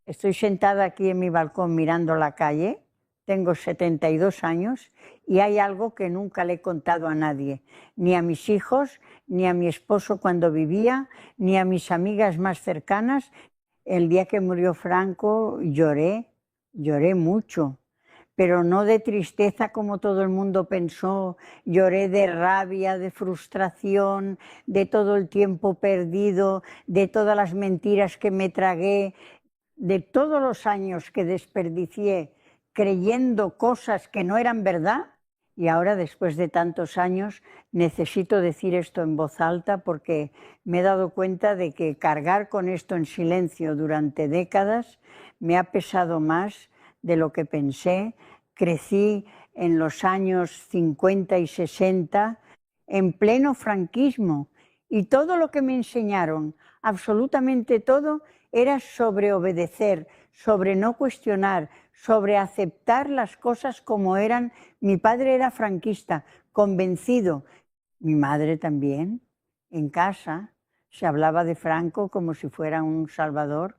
Estoy sentada aquí en mi balcón mirando la calle, tengo 72 años y hay algo que nunca le he contado a nadie, ni a mis hijos, ni a mi esposo cuando vivía, ni a mis amigas más cercanas. El día que murió Franco lloré mucho, pero no de tristeza como todo el mundo pensó, lloré de rabia, de frustración, de todo el tiempo perdido, de todas las mentiras que me tragué, de todos los años que desperdicié creyendo cosas que no eran verdad. Y ahora, después de tantos años, necesito decir esto en voz alta porque me he dado cuenta de que cargar con esto en silencio durante décadas me ha pesado más de lo que pensé. Crecí en los años 50 y 60 en pleno franquismo y todo lo que me enseñaron, absolutamente todo, era sobre obedecer, sobre no cuestionar, sobre aceptar las cosas como eran. Mi padre era franquista, convencido. Mi madre también. En casa se hablaba de Franco como si fuera un salvador,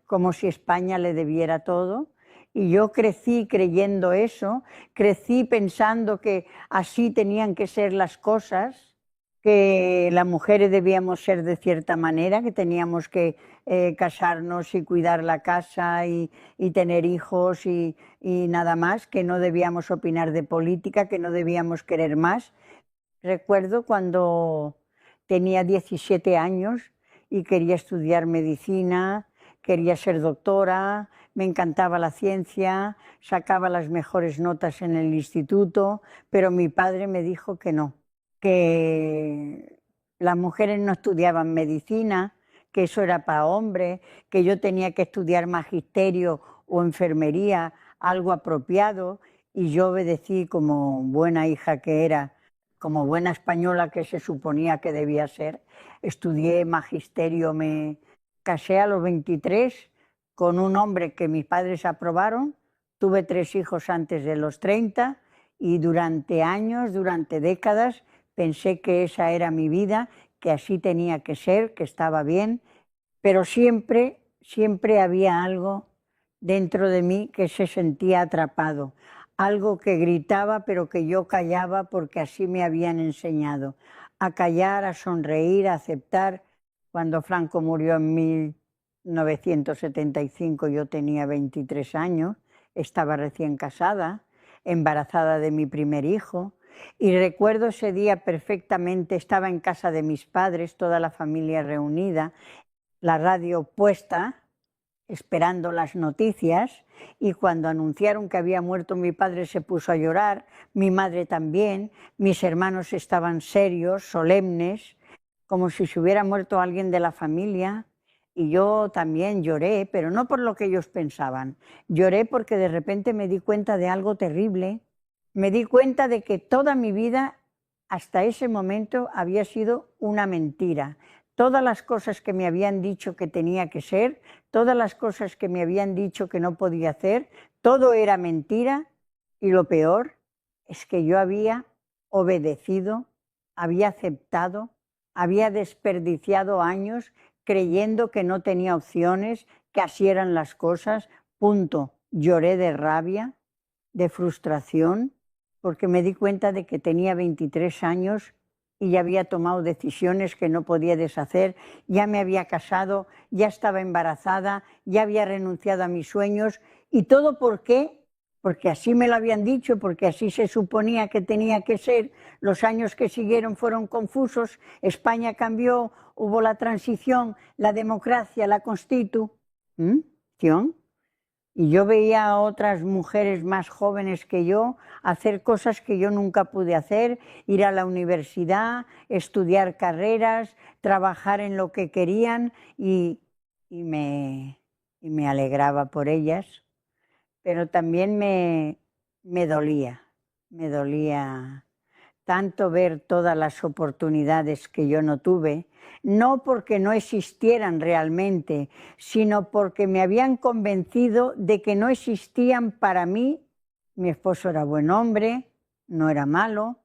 como si España le debiera todo. Y yo crecí creyendo eso, crecí pensando que así tenían que ser las cosas, que las mujeres debíamos ser de cierta manera, que teníamos que casarnos y cuidar la casa y tener hijos y nada más, que no debíamos opinar de política, que no debíamos querer más. Recuerdo cuando tenía 17 años y quería estudiar medicina, quería ser doctora, me encantaba la ciencia, sacaba las mejores notas en el instituto, pero mi padre me dijo que no, que las mujeres no estudiaban medicina, que eso era para hombres, que yo tenía que estudiar magisterio o enfermería, algo apropiado, y yo obedecí como buena hija que era, como buena española que se suponía que debía ser. Estudié magisterio, me casé a los 23 con un hombre que mis padres aprobaron, tuve 3 hijos antes de los 30 y durante años, durante décadas, pensé que esa era mi vida, que así tenía que ser, que estaba bien, pero siempre, siempre había algo dentro de mí que se sentía atrapado, algo que gritaba pero que yo callaba porque así me habían enseñado, a callar, a sonreír, a aceptar. Cuando Franco murió en 1975 yo tenía 23 años, estaba recién casada, embarazada de mi primer hijo, y recuerdo ese día perfectamente, estaba en casa de mis padres, toda la familia reunida, la radio puesta, esperando las noticias, y cuando anunciaron que había muerto mi padre se puso a llorar, mi madre también, mis hermanos estaban serios, solemnes, como si se hubiera muerto alguien de la familia, y yo también lloré, pero no por lo que ellos pensaban, lloré porque de repente me di cuenta de algo terrible, me di cuenta de que toda mi vida hasta ese momento había sido una mentira. Todas las cosas que me habían dicho que tenía que ser, todas las cosas que me habían dicho que no podía hacer, todo era mentira, y lo peor es que yo había obedecido, había aceptado, había desperdiciado años creyendo que no tenía opciones, que así eran las cosas, punto. Lloré de rabia, de frustración, porque me di cuenta de que tenía 23 años y ya había tomado decisiones que no podía deshacer, ya me había casado, ya estaba embarazada, ya había renunciado a mis sueños. ¿Y todo por qué? Porque así me lo habían dicho, porque así se suponía que tenía que ser. Los años que siguieron fueron confusos, España cambió, hubo la transición, la democracia, la Constitución. Y yo veía a otras mujeres más jóvenes que yo hacer cosas que yo nunca pude hacer, ir a la universidad, estudiar carreras, trabajar en lo que querían y me alegraba por ellas, pero también me dolía tanto ver todas las oportunidades que yo no tuve, no porque no existieran realmente, sino porque me habían convencido de que no existían para mí. Mi esposo era buen hombre, no era malo,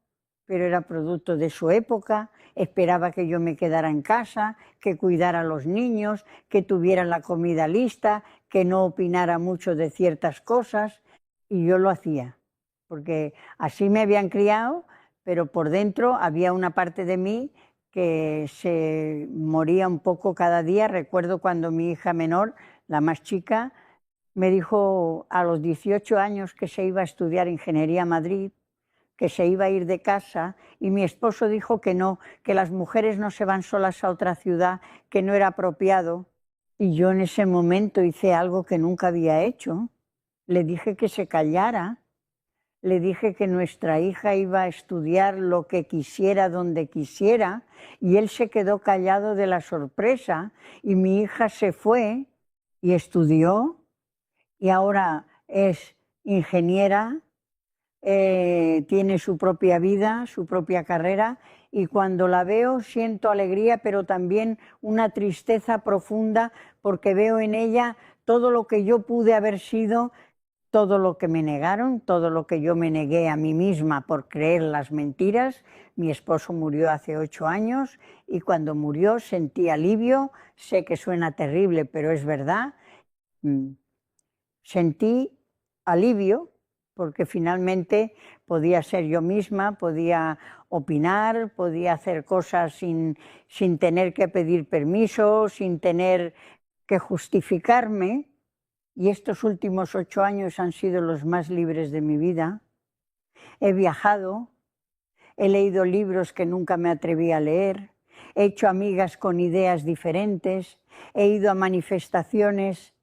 pero era producto de su época. Esperaba que yo me quedara en casa, que cuidara a los niños, que tuviera la comida lista, que no opinara mucho de ciertas cosas, y yo lo hacía, porque así me habían criado, pero por dentro había una parte de mí que se moría un poco cada día. Recuerdo cuando mi hija menor, la más chica, me dijo a los 18 años que se iba a estudiar ingeniería a Madrid, que se iba a ir de casa, y mi esposo dijo que no, que las mujeres no se van solas a otra ciudad, que no era apropiado. Y yo en ese momento hice algo que nunca había hecho. Le dije que se callara, le dije que nuestra hija iba a estudiar lo que quisiera, donde quisiera, y él se quedó callado de la sorpresa, y mi hija se fue y estudió, y ahora es ingeniera, tiene su propia vida, su propia carrera, y cuando la veo siento alegría, pero también una tristeza profunda, porque veo en ella todo lo que yo pude haber sido, todo lo que me negaron, todo lo que yo me negué a mí misma por creer las mentiras. Mi esposo murió hace 8 años y cuando murió sentí alivio. Sé que suena terrible, pero es verdad. Sentí alivio porque finalmente podía ser yo misma, podía opinar, podía hacer cosas sin tener que pedir permiso, sin tener que justificarme. Y estos últimos 8 años han sido los más libres de mi vida. He viajado, he leído libros que nunca me atreví a leer, he hecho amigas con ideas diferentes, he ido a manifestaciones,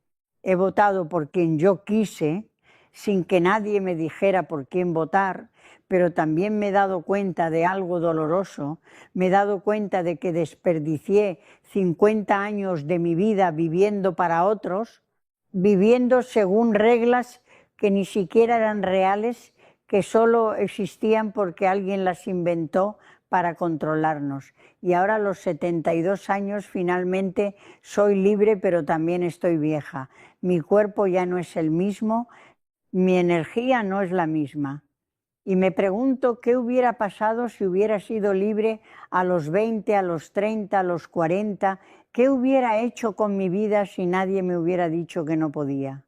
he votado por quien yo quise, sin que nadie me dijera por quién votar, pero también me he dado cuenta de algo doloroso, me he dado cuenta de que desperdicié 50 años de mi vida viviendo para otros, viviendo según reglas que ni siquiera eran reales, que solo existían porque alguien las inventó para controlarnos. Y ahora a los 72 años finalmente soy libre, pero también estoy vieja. Mi cuerpo ya no es el mismo, mi energía no es la misma. Y me pregunto qué hubiera pasado si hubiera sido libre a los 20, a los 30, a los 40, qué hubiera hecho con mi vida si nadie me hubiera dicho que no podía.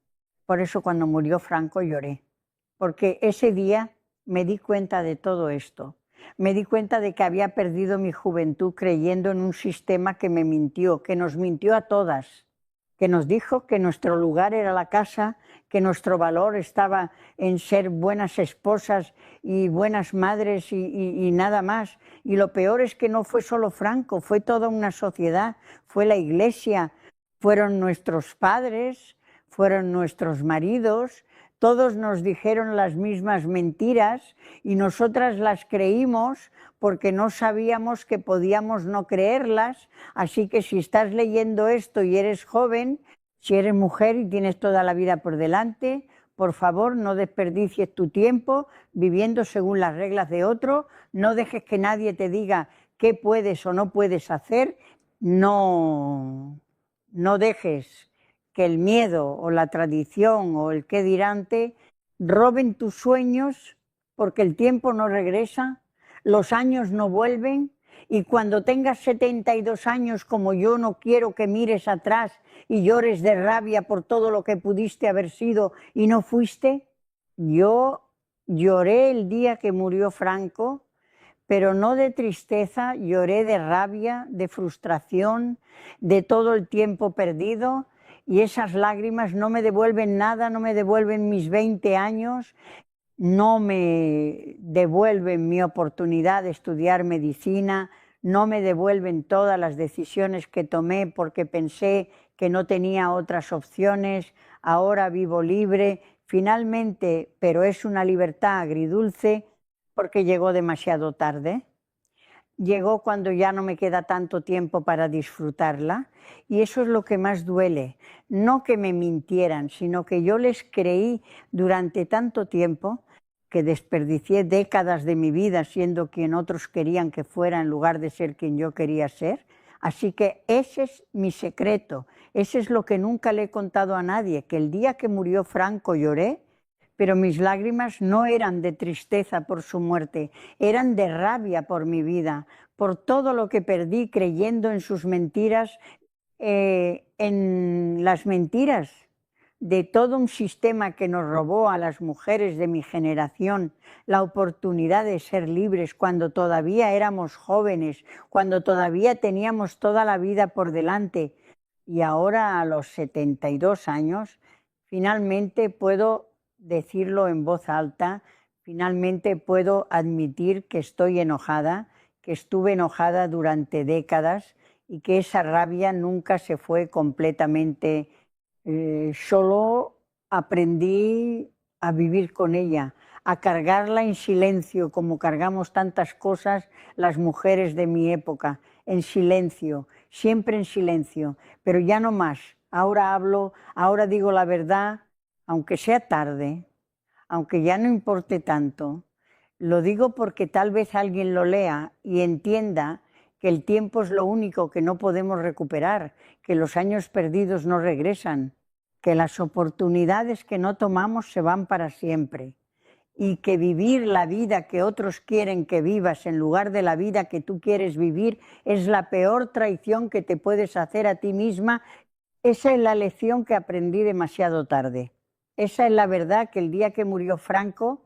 Por eso cuando murió Franco lloré, porque ese día me di cuenta de todo esto. Me di cuenta de que había perdido mi juventud creyendo en un sistema que me mintió, que nos mintió a todas, que nos dijo que nuestro lugar era la casa, que nuestro valor estaba en ser buenas esposas y buenas madres y nada más. Y lo peor es que no fue solo Franco, fue toda una sociedad, fue la Iglesia, fueron nuestros padres, fueron nuestros maridos. Todos nos dijeron las mismas mentiras y nosotras las creímos porque no sabíamos que podíamos no creerlas. Así que si estás leyendo esto y eres joven, si eres mujer y tienes toda la vida por delante, por favor no desperdicies tu tiempo viviendo según las reglas de otro, no dejes que nadie te diga qué puedes o no puedes hacer, no dejes que el miedo o la tradición o el qué dirante roben tus sueños, porque el tiempo no regresa, los años no vuelven, y cuando tengas 72 años como yo, no quiero que mires atrás y llores de rabia por todo lo que pudiste haber sido y no fuiste. Yo lloré el día que murió Franco, pero no de tristeza, lloré de rabia, de frustración, de todo el tiempo perdido. Y esas lágrimas no me devuelven nada, no me devuelven mis 20 años, no me devuelven mi oportunidad de estudiar medicina, no me devuelven todas las decisiones que tomé porque pensé que no tenía otras opciones. Ahora vivo libre, finalmente, pero es una libertad agridulce porque llegó demasiado tarde. Llegó cuando ya no me queda tanto tiempo para disfrutarla, y eso es lo que más duele. No que me mintieran, sino que yo les creí durante tanto tiempo, que desperdicié décadas de mi vida siendo quien otros querían que fuera en lugar de ser quien yo quería ser. Así que ese es mi secreto, ese es lo que nunca le he contado a nadie, que el día que murió Franco lloré, pero mis lágrimas no eran de tristeza por su muerte, eran de rabia por mi vida, por todo lo que perdí creyendo en sus mentiras, en las mentiras de todo un sistema que nos robó a las mujeres de mi generación la oportunidad de ser libres cuando todavía éramos jóvenes, cuando todavía teníamos toda la vida por delante. Y ahora, a los 72 años, finalmente puedo decirlo en voz alta, finalmente puedo admitir que estoy enojada, que estuve enojada durante décadas y que esa rabia nunca se fue completamente. Solo aprendí a vivir con ella, a cargarla en silencio, como cargamos tantas cosas las mujeres de mi época, en silencio, siempre en silencio, pero ya no más. Ahora hablo, ahora digo la verdad, aunque sea tarde, aunque ya no importe tanto. Lo digo porque tal vez alguien lo lea y entienda que el tiempo es lo único que no podemos recuperar, que los años perdidos no regresan, que las oportunidades que no tomamos se van para siempre y que vivir la vida que otros quieren que vivas en lugar de la vida que tú quieres vivir es la peor traición que te puedes hacer a ti misma. Esa es la lección que aprendí demasiado tarde. Esa es la verdad que el día que murió Franco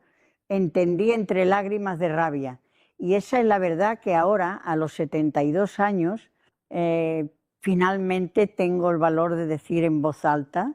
entendí entre lágrimas de rabia. Y esa es la verdad que ahora, a los 72 años, finalmente tengo el valor de decir en voz alta